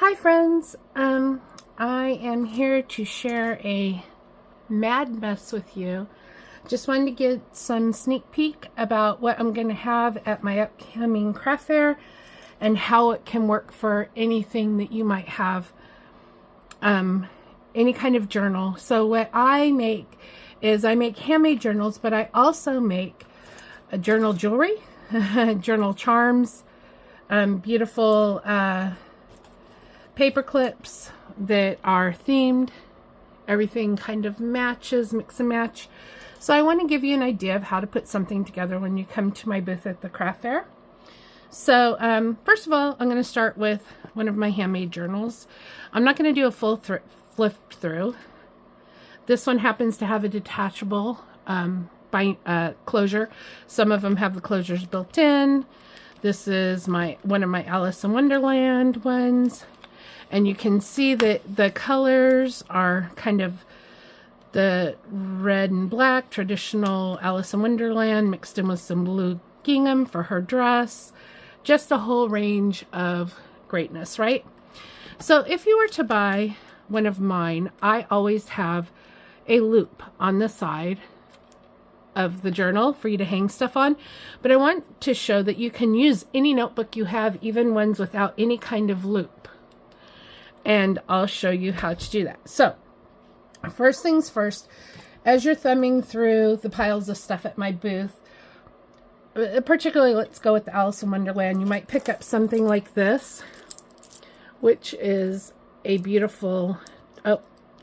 Hi friends, I am here to share a mad mess with you. Just wanted to get some sneak peek about what I'm going to have at my upcoming craft fair and how it can work for anything that you might have, any kind of journal. So what I make is I make handmade journals, but I also make a journal jewelry, journal charms, beautiful paper clips that are themed. Everything kind of matches, mix and match. So I want to give you an idea of how to put something together when you come to my booth at the craft fair. So first of all, I'm going to start with one of my handmade journals. I'm not going to do a full flip through. This one happens to have a detachable closure. Some of them have the closures built in. This is one of my Alice in Wonderland ones. And you can see that the colors are kind of the red and black, traditional Alice in Wonderland, mixed in with some blue gingham for her dress. Just a whole range of greatness, right? So if you were to buy one of mine, I always have a loop on the side of the journal for you to hang stuff on. But I want to show that you can use any notebook you have, even ones without any kind of loop. And I'll show you how to do that. So first things first, as you're thumbing through the piles of stuff at my booth, particularly let's go with the Alice in Wonderland, you might pick up something like this, which is a beautiful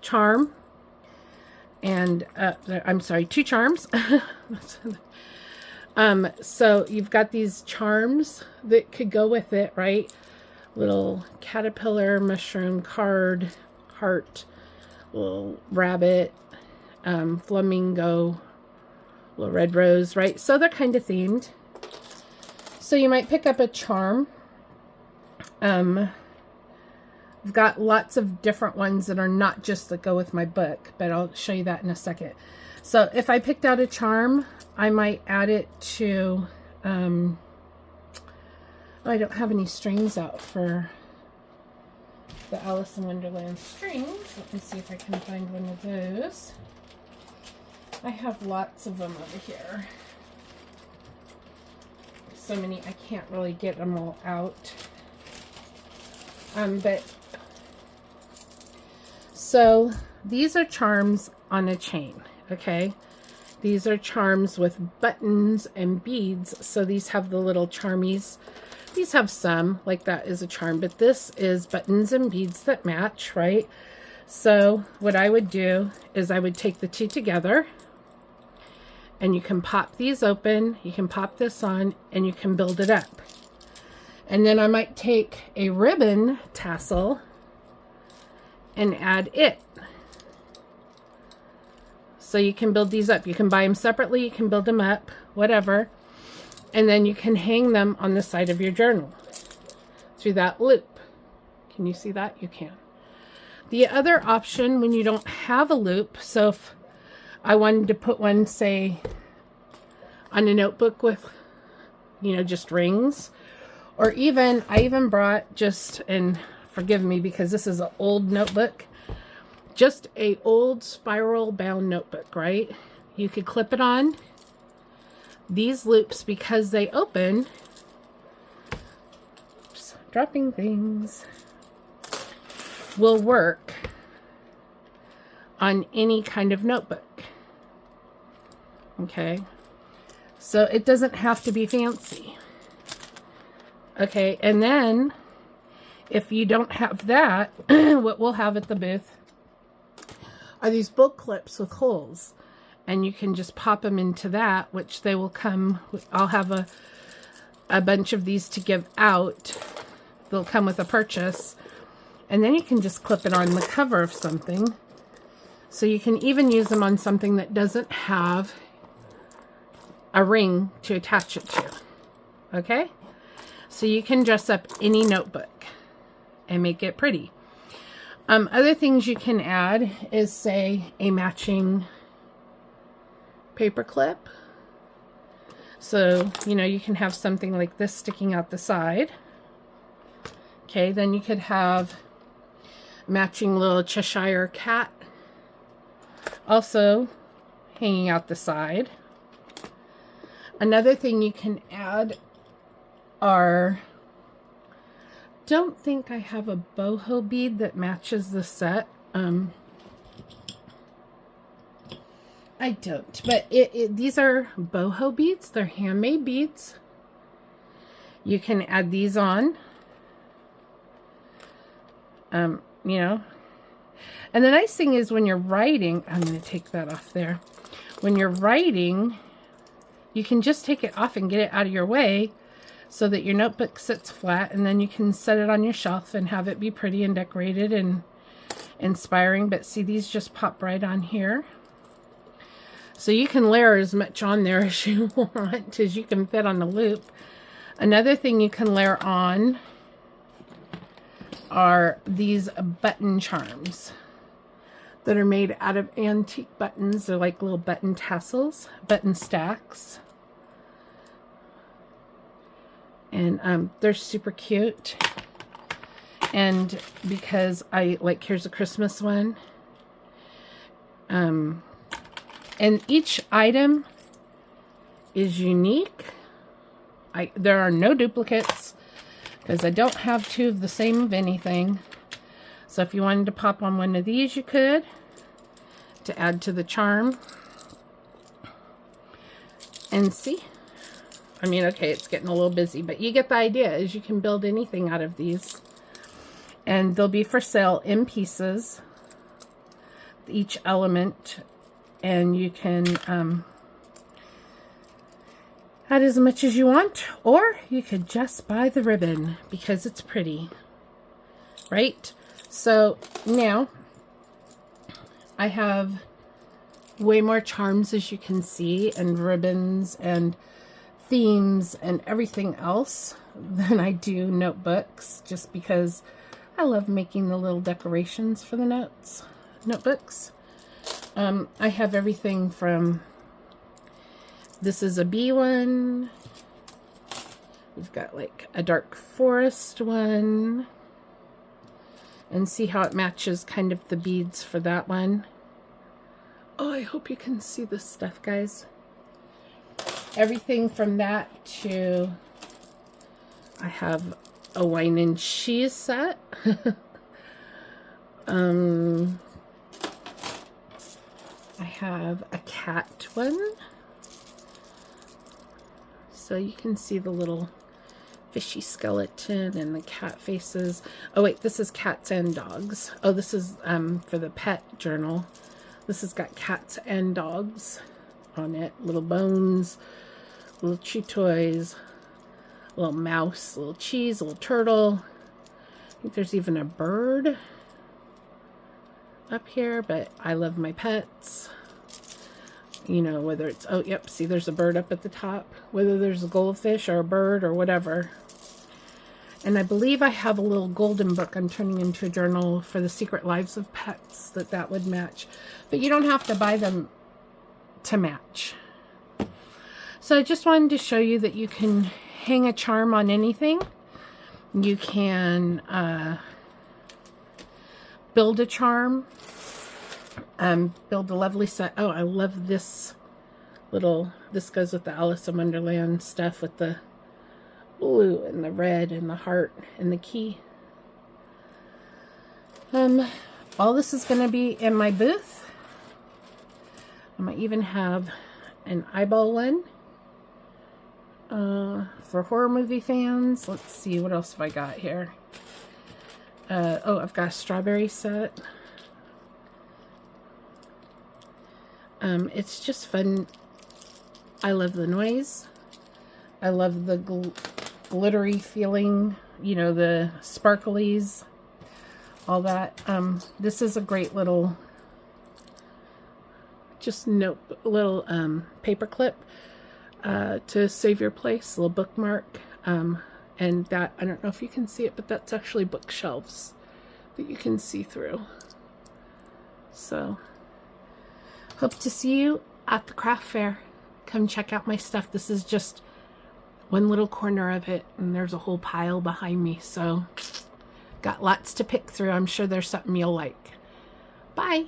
charm. And I'm sorry, two charms. So you've got these charms that could go with it, right? Little caterpillar, mushroom, card, heart, little rabbit, flamingo, little red rose, right? So they're kind of themed. So you might pick up a charm. I've got lots of different ones that are not just that go with my book, but I'll show you that in a second. So if I picked out a charm, I might add it to, I don't have any strings out for the Alice in Wonderland strings. Let me see if I can find one of those. I have lots of them over here. So many, I can't really get them all out. So these are charms on a chain, okay? These are charms with buttons and beads. So these have the little charmies. These have some, like that is a charm, but this is buttons and beads that match, right? So what I would do is I would take the two together, and you can pop these open, you can pop this on, and you can build it up. And then I might take a ribbon tassel and add it. So you can build these up. You can buy them separately, you can build them up, whatever. And then you can hang them on the side of your journal through that loop. Can you see that? You can. The other option when you don't have a loop, so if I wanted to put one, say, on a notebook with, just rings, or even, I even brought just, and forgive me because this is an old notebook, just a old spiral bound notebook, right? You could clip it on. These loops, because they open, just dropping things, will work on any kind of notebook. Okay, so it doesn't have to be fancy. Okay, and then if you don't have that, what we'll have at the booth are these book clips with holes. And you can just pop them into that, which they will come with. I'll have a bunch of these to give out. They'll come with a purchase. And then you can just clip it on the cover of something. So you can even use them on something that doesn't have a ring to attach it to. Okay? So you can dress up any notebook and make it pretty. Other things you can add is, say, a matching paper clip. So, you can have something like this sticking out the side. Okay, then you could have matching little Cheshire cat. Also hanging out the side. Another thing you can add are, don't think I have a boho bead that matches the set. I don't, but these are boho beads. They're handmade beads. You can add these on. You know, and the nice thing is when you're writing, I'm going to take that off there. When you're writing, you can just take it off and get it out of your way so that your notebook sits flat, and then you can set it on your shelf and have it be pretty and decorated and inspiring. But see, these just pop right on here. So you can layer as much on there as you want, as you can fit on the loop. Another thing you can layer on are these button charms that are made out of antique buttons. They're like little button tassels, button stacks. And they're super cute. And because I like, here's a Christmas one. And each item is unique. There are no duplicates because I don't have two of the same of anything. So if you wanted to pop on one of these, you could, to add to the charm. And see, I mean, okay, it's getting a little busy, but you get the idea, is you can build anything out of these. And they'll be for sale in pieces, each element, and you can add as much as you want, or you could just buy the ribbon because it's pretty, right? So now I have way more charms, as you can see, and ribbons and themes and everything else than I do notebooks, just because I love making the little decorations for the notebooks. I have everything from, this is a bee one. We've got like a dark forest one. And see how it matches kind of the beads for that one. Oh, I hope you can see this stuff, guys. Everything from that to, I have a wine and cheese set. I have a cat one. So you can see the little fishy skeleton and the cat faces. Oh wait, this is cats and dogs. Oh, this is for the pet journal. This has got cats and dogs on it. Little bones, little chew toys, little mouse, little cheese, little turtle. I think there's even a bird up here, but I love my pets. You know, whether it's, oh, yep, see, there's a bird up at the top. Whether there's a goldfish or a bird or whatever. And I believe I have a little golden book I'm turning into a journal for the Secret Lives of Pets that would match. But you don't have to buy them to match. So I just wanted to show you that you can hang a charm on anything. You can build a charm. Build a lovely set. Oh, I love this little, this goes with the Alice in Wonderland stuff with the blue and the red and the heart and the key. All this is going to be in my booth. I might even have an eyeball one for horror movie fans. Let's see, what else have I got here? Oh, I've got a strawberry set. It's just fun. I love the noise. I love the glittery feeling, you know, the sparklies, all that. This is a great little, just little paper clip to save your place, a little bookmark. And that, I don't know if you can see it, but that's actually bookshelves that you can see through. So hope to see you at the craft fair. Come check out my stuff. This is just one little corner of it, and there's a whole pile behind me. So Got lots to pick through. I'm sure there's something you'll like. Bye.